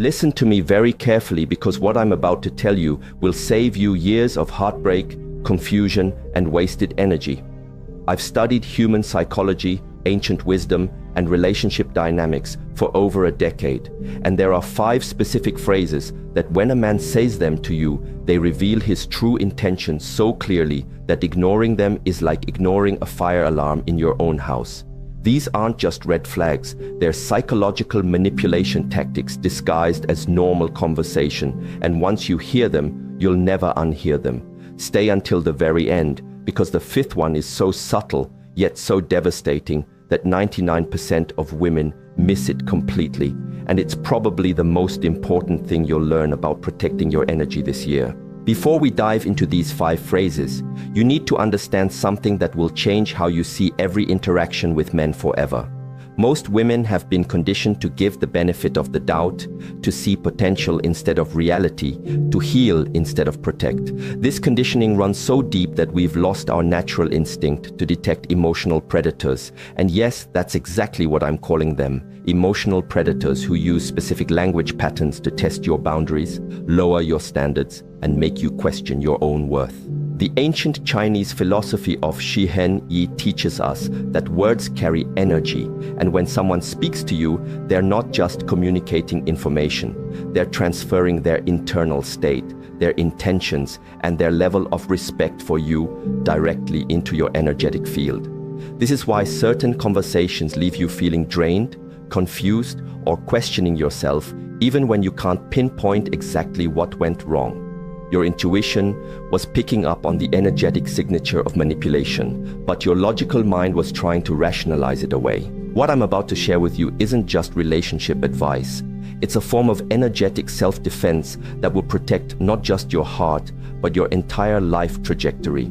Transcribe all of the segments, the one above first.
Listen to me very carefully because what I'm about to tell you will save you years of heartbreak, confusion, and wasted energy. I've studied human psychology, ancient wisdom, and relationship dynamics for over a decade, and there are 5 specific phrases that when a man says them to you, they reveal his true intentions so clearly that ignoring them is like ignoring a fire alarm in your own house. These aren't just red flags, they're psychological manipulation tactics disguised as normal conversation, and once you hear them, you'll never unhear them. Stay until the very end, because the 5th one is so subtle, yet so devastating, that 99% of women miss it completely, and it's probably the most important thing you'll learn about protecting your energy this year. Before we dive into these 5 phrases, you need to understand something that will change how you see every interaction with men forever. Most women have been conditioned to give the benefit of the doubt, to see potential instead of reality, to heal instead of protect. This conditioning runs so deep that we've lost our natural instinct to detect emotional predators. And yes, that's exactly what I'm calling them. Emotional predators who use specific language patterns to test your boundaries, lower your standards, and make you question your own worth. The ancient Chinese philosophy of Shi Heng Yi teaches us that words carry energy, and when someone speaks to you, they're not just communicating information, they're transferring their internal state, their intentions, and their level of respect for you directly into your energetic field. This is why certain conversations leave you feeling drained, confused, or questioning yourself, even when you can't pinpoint exactly what went wrong. Your intuition was picking up on the energetic signature of manipulation, but your logical mind was trying to rationalize it away. What I'm about to share with you isn't just relationship advice. It's a form of energetic self-defense that will protect not just your heart, but your entire life trajectory.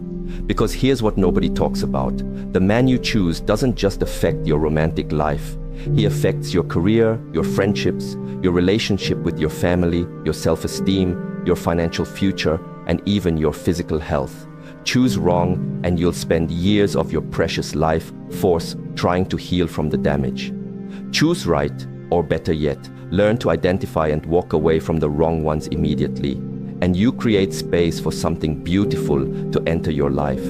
Because here's what nobody talks about. The man you choose doesn't just affect your romantic life. He affects your career, your friendships, your relationship with your family, your self-esteem, your financial future, and even your physical health. Choose wrong, and you'll spend years of your precious life force trying to heal from the damage. Choose right, or better yet, learn to identify and walk away from the wrong ones immediately, and you create space for something beautiful to enter your life.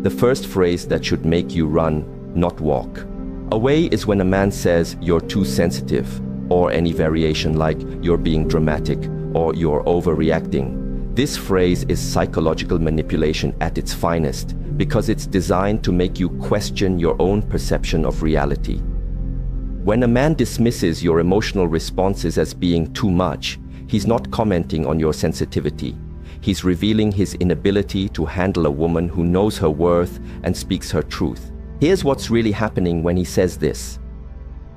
The first phrase that should make you run, not walk. Away is when a man says you're too sensitive, or any variation like you're being dramatic, or you're overreacting. This phrase is psychological manipulation at its finest because it's designed to make you question your own perception of reality. When a man dismisses your emotional responses as being too much, he's not commenting on your sensitivity. He's revealing his inability to handle a woman who knows her worth and speaks her truth. Here's what's really happening when he says this.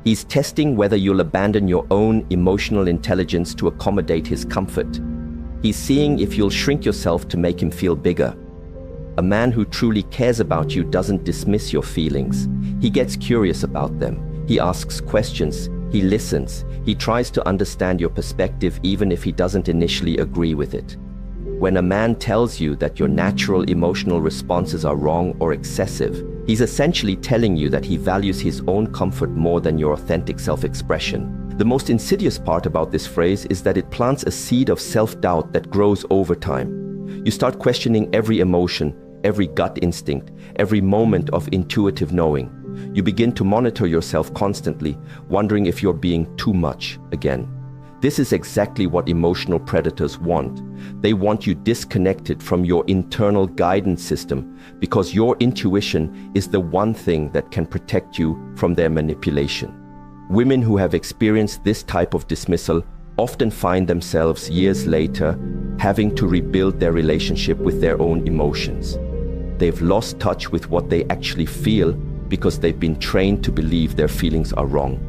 He's testing whether you'll abandon your own emotional intelligence to accommodate his comfort. He's seeing if you'll shrink yourself to make him feel bigger. A man who truly cares about you doesn't dismiss your feelings. He gets curious about them. He asks questions. He listens. He tries to understand your perspective even if he doesn't initially agree with it. When a man tells you that your natural emotional responses are wrong or excessive, he's essentially telling you that he values his own comfort more than your authentic self-expression. The most insidious part about this phrase is that it plants a seed of self-doubt that grows over time. You start questioning every emotion, every gut instinct, every moment of intuitive knowing. You begin to monitor yourself constantly, wondering if you're being too much again. This is exactly what emotional predators want. They want you disconnected from your internal guidance system because your intuition is the one thing that can protect you from their manipulation. Women who have experienced this type of dismissal often find themselves years later having to rebuild their relationship with their own emotions. They've lost touch with what they actually feel because they've been trained to believe their feelings are wrong.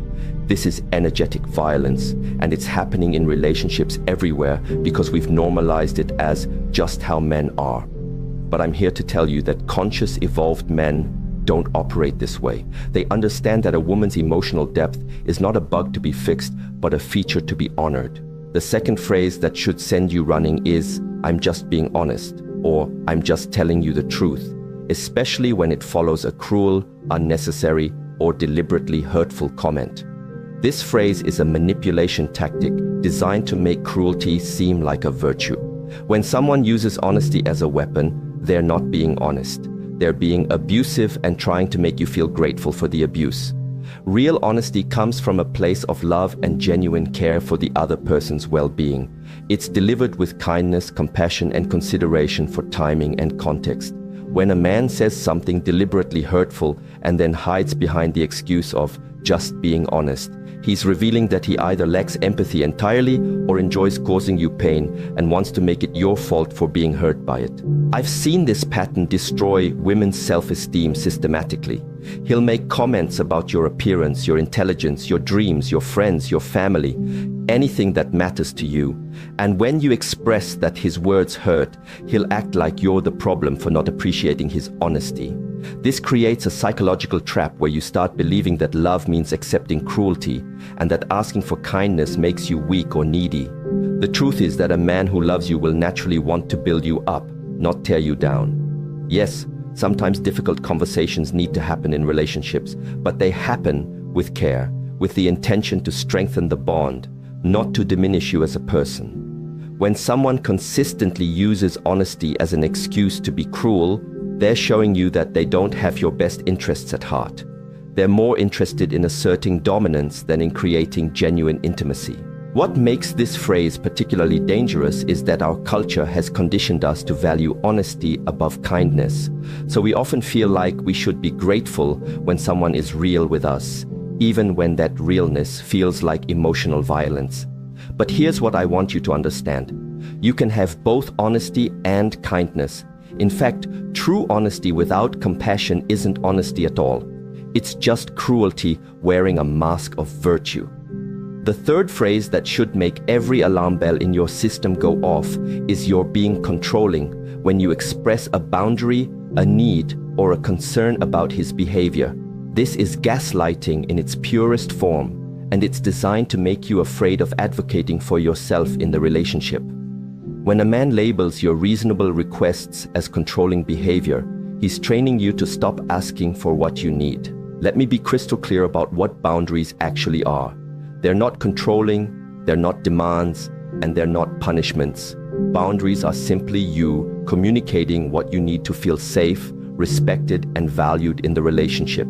This is energetic violence, and it's happening in relationships everywhere because we've normalized it as just how men are. But I'm here to tell you that conscious, evolved men don't operate this way. They understand that a woman's emotional depth is not a bug to be fixed, but a feature to be honored. The second phrase that should send you running is, "I'm just being honest," or "I'm just telling you the truth," especially when it follows a cruel, unnecessary, or deliberately hurtful comment. This phrase is a manipulation tactic designed to make cruelty seem like a virtue. When someone uses honesty as a weapon, they're not being honest. They're being abusive and trying to make you feel grateful for the abuse. Real honesty comes from a place of love and genuine care for the other person's well-being. It's delivered with kindness, compassion, and consideration for timing and context. When a man says something deliberately hurtful and then hides behind the excuse of just being honest, he's revealing that he either lacks empathy entirely or enjoys causing you pain and wants to make it your fault for being hurt by it. I've seen this pattern destroy women's self-esteem systematically. He'll make comments about your appearance, your intelligence, your dreams, your friends, your family, anything that matters to you. And when you express that his words hurt, he'll act like you're the problem for not appreciating his honesty. This creates a psychological trap where you start believing that love means accepting cruelty and that asking for kindness makes you weak or needy. The truth is that a man who loves you will naturally want to build you up, not tear you down. Yes, sometimes difficult conversations need to happen in relationships, but they happen with care, with the intention to strengthen the bond, not to diminish you as a person. When someone consistently uses honesty as an excuse to be cruel, they're showing you that they don't have your best interests at heart. They're more interested in asserting dominance than in creating genuine intimacy. What makes this phrase particularly dangerous is that our culture has conditioned us to value honesty above kindness. So we often feel like we should be grateful when someone is real with us, even when that realness feels like emotional violence. But here's what I want you to understand. You can have both honesty and kindness. In fact, true honesty without compassion isn't honesty at all. It's just cruelty wearing a mask of virtue. The third phrase that should make every alarm bell in your system go off is you're being controlling when you express a boundary, a need, or a concern about his behavior. This is gaslighting in its purest form, and it's designed to make you afraid of advocating for yourself in the relationship. When a man labels your reasonable requests as controlling behavior, he's training you to stop asking for what you need. Let me be crystal clear about what boundaries actually are. They're not controlling, they're not demands, and they're not punishments. Boundaries are simply you communicating what you need to feel safe, respected, and valued in the relationship.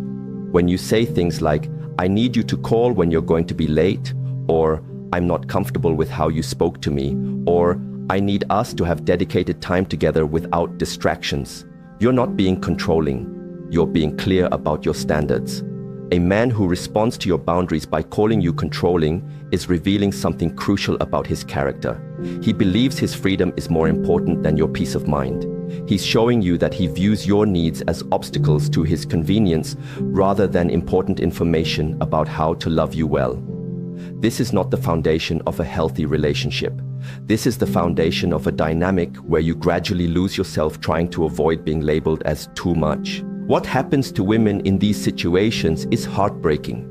When you say things like, "I need you to call when you're going to be late," or "I'm not comfortable with how you spoke to me," or "I need us to have dedicated time together without distractions," you're not being controlling. You're being clear about your standards. A man who responds to your boundaries by calling you controlling is revealing something crucial about his character. He believes his freedom is more important than your peace of mind. He's showing you that he views your needs as obstacles to his convenience rather than important information about how to love you well. This is not the foundation of a healthy relationship. This is the foundation of a dynamic where you gradually lose yourself trying to avoid being labeled as too much. What happens to women in these situations is heartbreaking.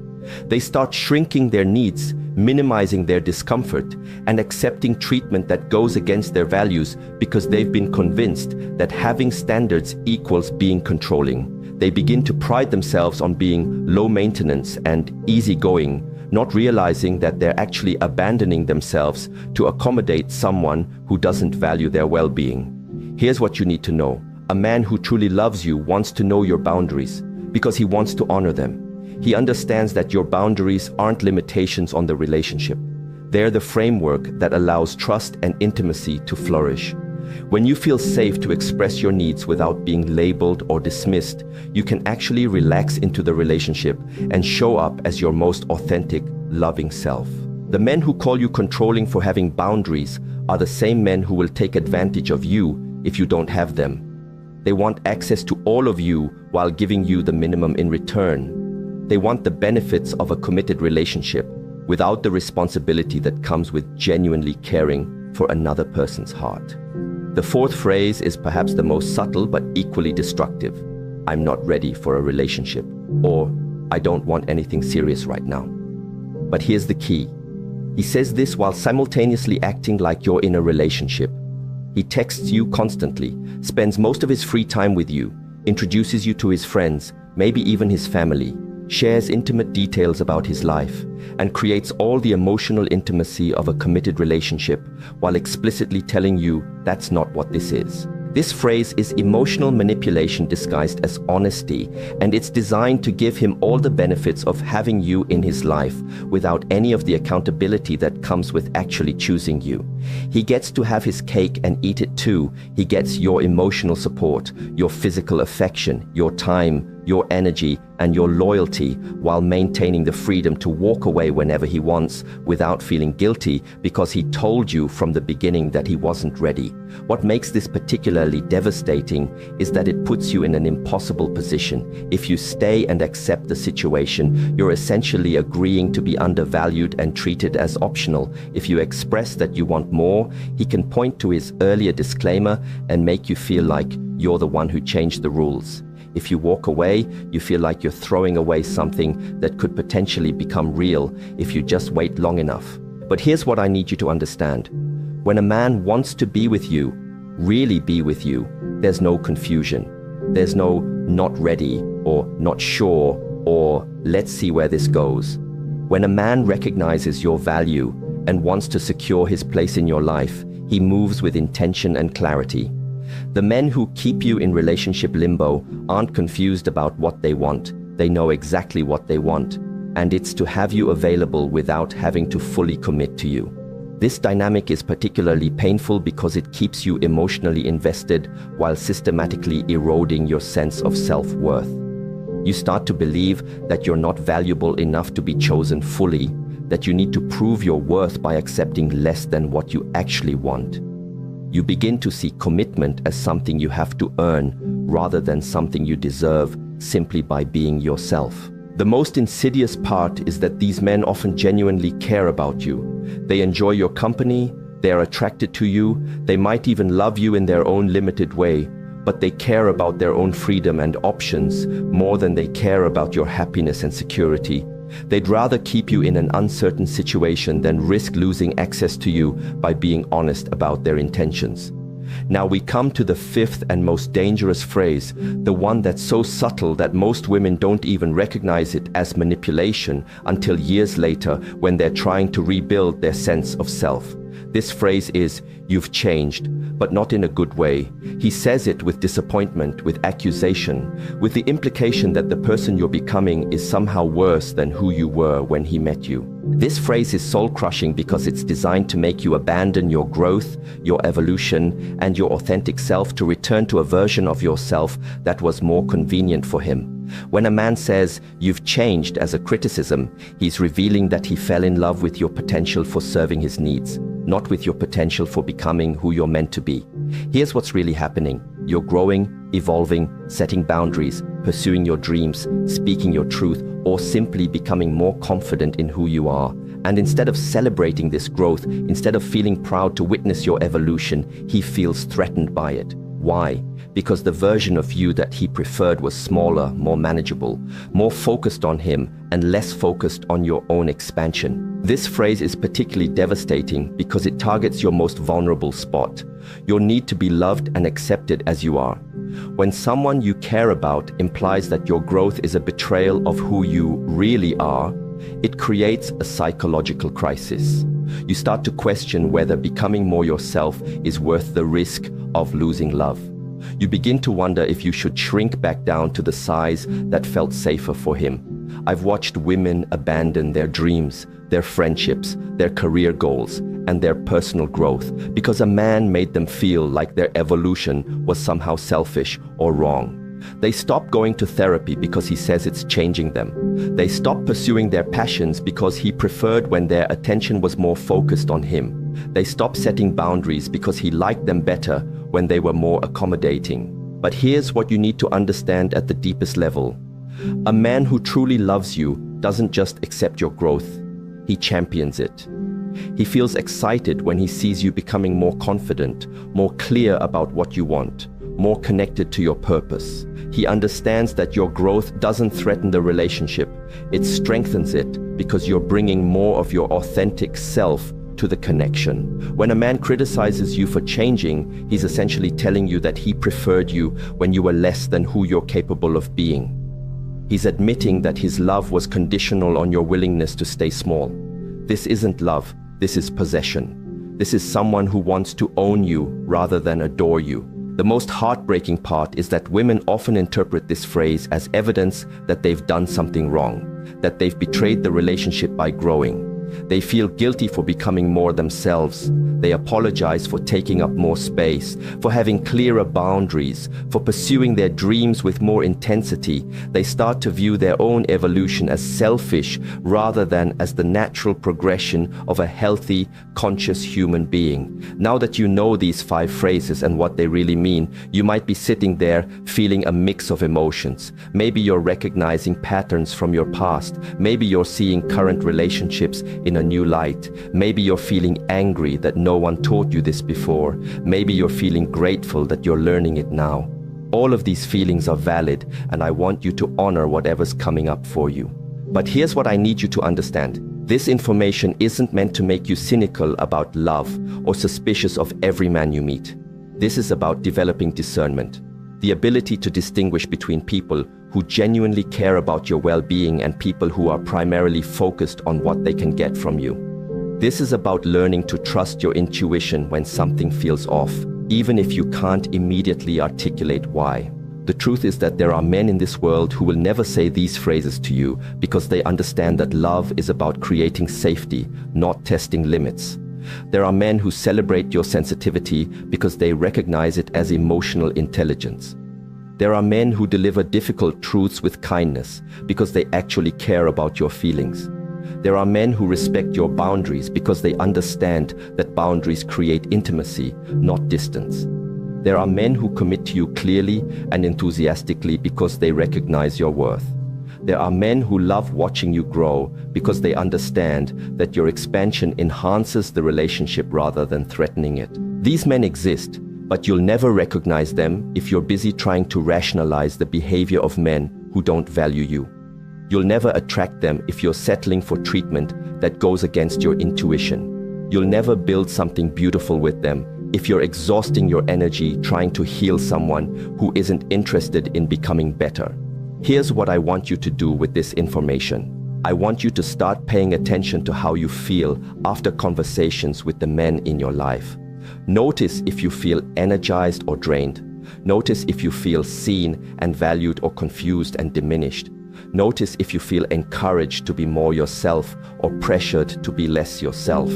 They start shrinking their needs, minimizing their discomfort, and accepting treatment that goes against their values because they've been convinced that having standards equals being controlling. They begin to pride themselves on being low maintenance and easygoing, not realizing that they're actually abandoning themselves to accommodate someone who doesn't value their well-being. Here's what you need to know. A man who truly loves you wants to know your boundaries because he wants to honor them. He understands that your boundaries aren't limitations on the relationship. They're the framework that allows trust and intimacy to flourish. When you feel safe to express your needs without being labeled or dismissed, you can actually relax into the relationship and show up as your most authentic, loving self. The men who call you controlling for having boundaries are the same men who will take advantage of you if you don't have them. They want access to all of you while giving you the minimum in return. They want the benefits of a committed relationship without the responsibility that comes with genuinely caring for another person's heart. The fourth phrase is perhaps the most subtle but equally destructive. "I'm not ready for a relationship," or "I don't want anything serious right now." But here's the key. He says this while simultaneously acting like you're in a relationship. He texts you constantly, spends most of his free time with you, introduces you to his friends, maybe even his family. shares intimate details about his life, and creates all the emotional intimacy of a committed relationship while explicitly telling you that's not what this is. This phrase is emotional manipulation disguised as honesty, and it's designed to give him all the benefits of having you in his life without any of the accountability that comes with actually choosing you. He gets to have his cake and eat it too. He gets your emotional support, your physical affection, your time, your energy, and your loyalty, while maintaining the freedom to walk away whenever he wants without feeling guilty because he told you from the beginning that he wasn't ready. What makes this particularly devastating is that it puts you in an impossible position. If you stay and accept the situation, you're essentially agreeing to be undervalued and treated as optional. If you express that you want more, he can point to his earlier disclaimer and make you feel like you're the one who changed the rules. If you walk away, you feel like you're throwing away something that could potentially become real if you just wait long enough. But here's what I need you to understand. When a man wants to be with you, really be with you, there's no confusion. There's no not ready or not sure or let's see where this goes. When a man recognizes your value and wants to secure his place in your life, he moves with intention and clarity. The men who keep you in relationship limbo aren't confused about what they want. They know exactly what they want, and it's to have you available without having to fully commit to you. This dynamic is particularly painful because it keeps you emotionally invested while systematically eroding your sense of self-worth. You start to believe that you're not valuable enough to be chosen fully, that you need to prove your worth by accepting less than what you actually want. You begin to see commitment as something you have to earn rather than something you deserve simply by being yourself. The most insidious part is that these men often genuinely care about you. They enjoy your company, they are attracted to you, they might even love you in their own limited way, but they care about their own freedom and options more than they care about your happiness and security. They'd rather keep you in an uncertain situation than risk losing access to you by being honest about their intentions. Now we come to the fifth and most dangerous phrase, the one that's so subtle that most women don't even recognize it as manipulation until years later when they're trying to rebuild their sense of self. This phrase is, "You've changed," but not in a good way. He says it with disappointment, with accusation, with the implication that the person you're becoming is somehow worse than who you were when he met you. This phrase is soul-crushing because it's designed to make you abandon your growth, your evolution, and your authentic self to return to a version of yourself that was more convenient for him. When a man says, "You've changed," as a criticism, he's revealing that he fell in love with your potential for serving his needs, not with your potential for becoming who you're meant to be. Here's what's really happening. You're growing, evolving, setting boundaries, pursuing your dreams, speaking your truth, or simply becoming more confident in who you are. And instead of celebrating this growth, instead of feeling proud to witness your evolution, he feels threatened by it. Why? Because the version of you that he preferred was smaller, more manageable, more focused on him, and less focused on your own expansion. This phrase is particularly devastating because it targets your most vulnerable spot, your need to be loved and accepted as you are. When someone you care about implies that your growth is a betrayal of who you really are, it creates a psychological crisis. You start to question whether becoming more yourself is worth the risk of losing love. You begin to wonder if you should shrink back down to the size that felt safer for him. I've watched women abandon their dreams, their friendships, their career goals, and their personal growth because a man made them feel like their evolution was somehow selfish or wrong. They stop going to therapy because he says it's changing them. They stop pursuing their passions because he preferred when their attention was more focused on him. They stop setting boundaries because he liked them better when they were more accommodating. But here's what you need to understand at the deepest level. A man who truly loves you doesn't just accept your growth, he champions it. He feels excited when he sees you becoming more confident, more clear about what you want, more connected to your purpose. He understands that your growth doesn't threaten the relationship, it strengthens it because you're bringing more of your authentic self to the connection. When a man criticizes you for changing, he's essentially telling you that he preferred you when you were less than who you're capable of being. He's admitting that his love was conditional on your willingness to stay small. This isn't love, this is possession. This is someone who wants to own you rather than adore you. The most heartbreaking part is that women often interpret this phrase as evidence that they've done something wrong, that they've betrayed the relationship by growing. They feel guilty for becoming more themselves. They apologize for taking up more space, for having clearer boundaries, for pursuing their dreams with more intensity. They start to view their own evolution as selfish rather than as the natural progression of a healthy, conscious human being. Now that you know these 5 phrases and what they really mean, you might be sitting there feeling a mix of emotions. Maybe you're recognizing patterns from your past. Maybe you're seeing current relationships in a new light. Maybe you're feeling angry that no one taught you this before. Maybe you're feeling grateful that you're learning it now. All of these feelings are valid, and I want you to honor whatever's coming up for you. But here's what I need you to understand. This information isn't meant to make you cynical about love or suspicious of every man you meet. This is about developing discernment, the ability to distinguish between people who genuinely care about your well-being and people who are primarily focused on what they can get from you. This is about learning to trust your intuition when something feels off, even if you can't immediately articulate why. The truth is that there are men in this world who will never say these phrases to you because they understand that love is about creating safety, not testing limits. There are men who celebrate your sensitivity because they recognize it as emotional intelligence. There are men who deliver difficult truths with kindness because they actually care about your feelings. There are men who respect your boundaries because they understand that boundaries create intimacy, not distance. There are men who commit to you clearly and enthusiastically because they recognize your worth. There are men who love watching you grow because they understand that your expansion enhances the relationship rather than threatening it. These men exist, but you'll never recognize them if you're busy trying to rationalize the behavior of men who don't value you. You'll never attract them if you're settling for treatment that goes against your intuition. You'll never build something beautiful with them if you're exhausting your energy trying to heal someone who isn't interested in becoming better. Here's what I want you to do with this information. I want you to start paying attention to how you feel after conversations with the men in your life. Notice if you feel energized or drained. Notice if you feel seen and valued or confused and diminished. Notice if you feel encouraged to be more yourself or pressured to be less yourself.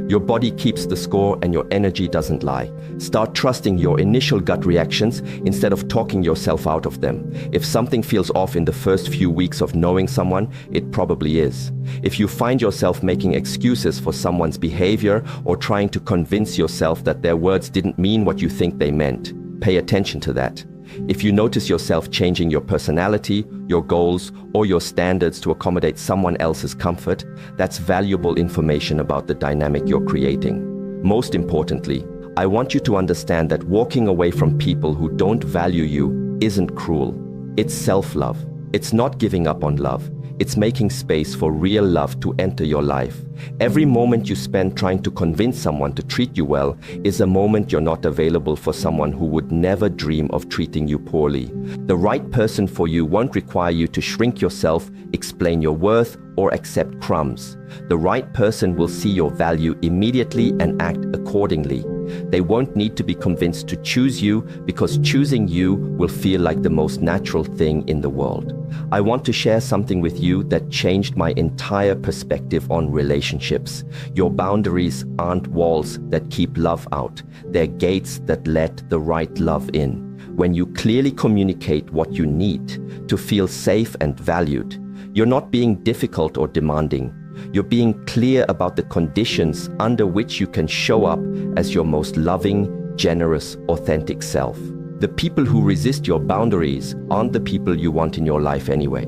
Your body keeps the score and your energy doesn't lie. Start trusting your initial gut reactions instead of talking yourself out of them. If something feels off in the first few weeks of knowing someone, it probably is. If you find yourself making excuses for someone's behavior or trying to convince yourself that their words didn't mean what you think they meant, pay attention to that. If you notice yourself changing your personality, your goals, or your standards to accommodate someone else's comfort, that's valuable information about the dynamic you're creating. Most importantly, I want you to understand that walking away from people who don't value you isn't cruel. It's self-love. It's not giving up on love. It's making space for real love to enter your life. Every moment you spend trying to convince someone to treat you well is a moment you're not available for someone who would never dream of treating you poorly. The right person for you won't require you to shrink yourself, explain your worth, or accept crumbs. The right person will see your value immediately and act accordingly. They won't need to be convinced to choose you because choosing you will feel like the most natural thing in the world. I want to share something with you that changed my entire perspective on relationships. Your boundaries aren't walls that keep love out. They're gates that let the right love in. When you clearly communicate what you need to feel safe and valued, you're not being difficult or demanding. You're being clear about the conditions under which you can show up as your most loving, generous, authentic self. The people who resist your boundaries aren't the people you want in your life anyway.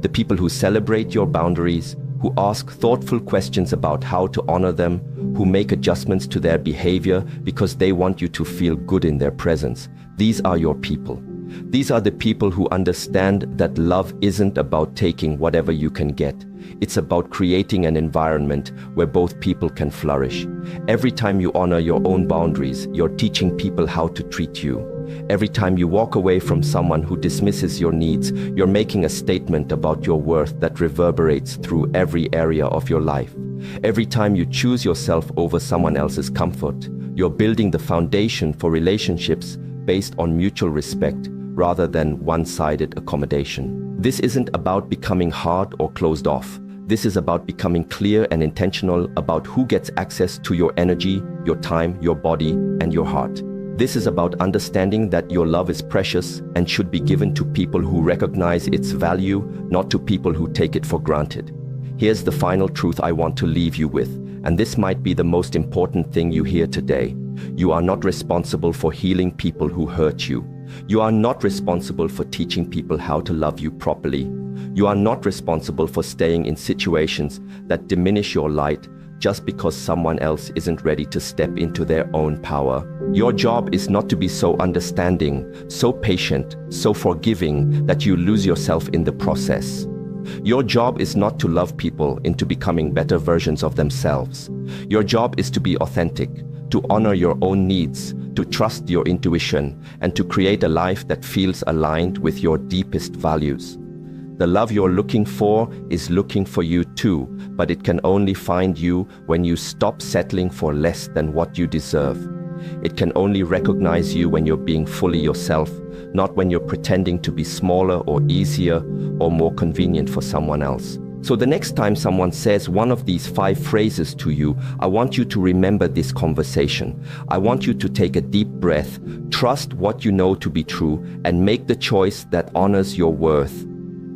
The people who celebrate your boundaries, who ask thoughtful questions about how to honor them, who make adjustments to their behavior because they want you to feel good in their presence. These are your people. These are the people who understand that love isn't about taking whatever you can get. It's about creating an environment where both people can flourish. Every time you honor your own boundaries, you're teaching people how to treat you. Every time you walk away from someone who dismisses your needs, you're making a statement about your worth that reverberates through every area of your life. Every time you choose yourself over someone else's comfort, you're building the foundation for relationships based on mutual respect rather than one-sided accommodation. This isn't about becoming hard or closed off. This is about becoming clear and intentional about who gets access to your energy, your time, your body, and your heart. This is about understanding that your love is precious and should be given to people who recognize its value, not to people who take it for granted. Here's the final truth I want to leave you with, and this might be the most important thing you hear today. You are not responsible for healing people who hurt you. You are not responsible for teaching people how to love you properly. You are not responsible for staying in situations that diminish your light just because someone else isn't ready to step into their own power. Your job is not to be so understanding, so patient, so forgiving that you lose yourself in the process. Your job is not to love people into becoming better versions of themselves. Your job is to be authentic, to honor your own needs, to trust your intuition, and to create a life that feels aligned with your deepest values. The love you're looking for is looking for you too, but it can only find you when you stop settling for less than what you deserve. It can only recognize you when you're being fully yourself, not when you're pretending to be smaller or easier or more convenient for someone else. So the next time someone says one of these 5 phrases to you, I want you to remember this conversation. I want you to take a deep breath, trust what you know to be true, and make the choice that honors your worth.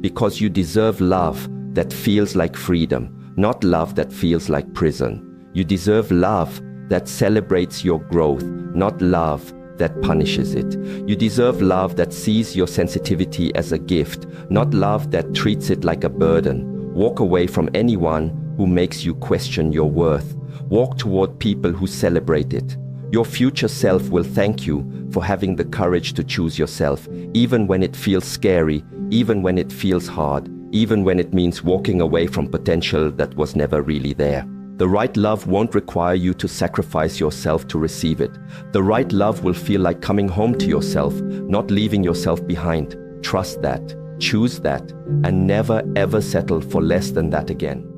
Because you deserve love that feels like freedom, not love that feels like prison. You deserve love that celebrates your growth, not love that punishes it. You deserve love that sees your sensitivity as a gift, not love that treats it like a burden. Walk away from anyone who makes you question your worth. Walk toward people who celebrate it. Your future self will thank you for having the courage to choose yourself, even when it feels scary, even when it feels hard, even when it means walking away from potential that was never really there. The right love won't require you to sacrifice yourself to receive it. The right love will feel like coming home to yourself, not leaving yourself behind. Trust that, choose that, and never ever settle for less than that again.